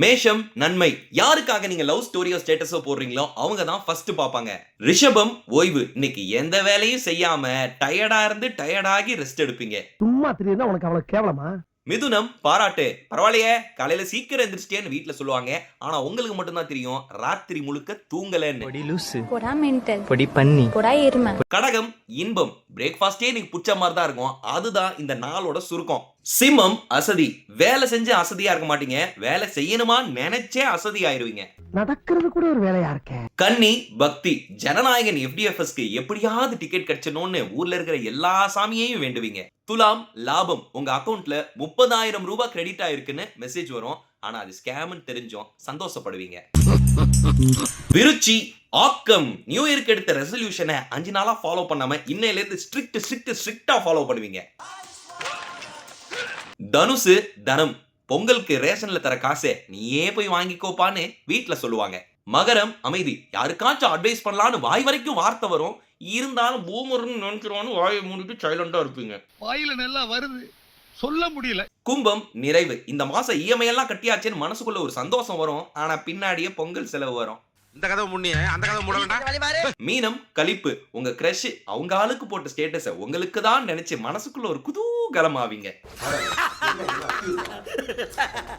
மேஷம் நன்மை. யாருக்காக நீங்க லவ் ஸ்டோரியோ ஸ்டேட்டஸோ போடுறீங்களோ அவங்க தான் ஃபர்ஸ்ட் பாப்பாங்க. ரிஷபம் ஓய்வு. இன்னைக்கு எந்த வேலையும் செய்யாம டயர்டா இருந்து டயர்டாகி ரெஸ்ட் எடுப்பீங்க. சும்மா தெரியுதா உனக்கு அவ்வளவு கேவலமா? மிதுனம் பாராட்டு. பரவாயில்லையே, காலையில சீக்கிரம் எந்திரிச்சிட்டேன்னு வீட்டுல சொல்லுவாங்க. ஆனா உங்களுக்கு மட்டும் தான் தெரியும் ராத்திரி முழுக்க தூங்கலன்னு. பொடி லூசு, போடா மென்டல், பொடி பண்ணி, போடா எருமை. கடகம் இன்பம். பிரேக்ஃபாஸ்டே எனக்கு பிடிச்ச மாதிரி தான் இருக்கும். அதுதான் இந்த நாளோட சுருக்கம். சிம்மம் அசதி. வேலை செஞ்சு அசதியா இருக்க மாட்டீங்க, வேலை செய்யணுமா நினைச்சே அசதி ஆயிருவீங்க. நடக்கிறது கூட ஒரு வேலையா இருக்க. கன்னி பக்தி. ஜனநாயகன் FDFSக்கு எப்படியாவது டிக்கெட் கிடைச்சணும்னு ஊர்ல இருக்கிற எல்லா சாமியையும் வேண்டுவீங்க. துலாம் லாபம். உங்க அக்கவுண்ட்ல 30,000 ரூபாய் கிரெடிட் ஆயிருக்குன்னு மெசேஜ் வரும். ஆனா அது ஸ்கேம்னு தெரிஞ்சும் சந்தோஷப்படுவீங்க. விருச்சி ஆக்கம். நியூ இயர்க்கு எடுத்த ரெசல்யூஷனை 5 நாளா ஃபாலோ பண்ணாம இன்னையில இருந்து ஸ்ட்ரிக்ட்டா ஃபாலோ பண்ணுவீங்க. தனுசு தனம். பொங்கலுக்கு ரேஷன்ல தர காசை நீயே போய் வாங்கிக்கோப்பான்னு வீட்டுல சொல்லுவாங்க. மகரம் அமைதி. யாருக்காச்சும் அட்வைஸ் பண்ணலான்னு வாய் வரைக்கும் வார்த்தை வரும். இருந்தாலும் பூமர்னு நினைச்சிருவான்னு வாயை மூடிட்டு சைலண்டா இருப்பீங்க. வாயில நல்லா வருது, சொல்ல முடியல. கும்பம் நிறைவு. இந்த மாசம் EMI எல்லாம் கட்டியாச்சுன்னு மனசுக்குள்ள ஒரு சந்தோஷம் வரும். ஆனா பின்னாடியே பொங்கல் செலவு வரும். இந்த கதை முன்னிய அந்த கதை மூட வேண்டாம். மீனம் களிப்பு. உங்க கிரஷ் அவங்க ஆளுக்கு போட்ட ஸ்டேட்டஸ உங்களுக்கு தான் நினைச்சு மனசுக்குள்ள ஒரு குதூகலம் ஆவீங்க.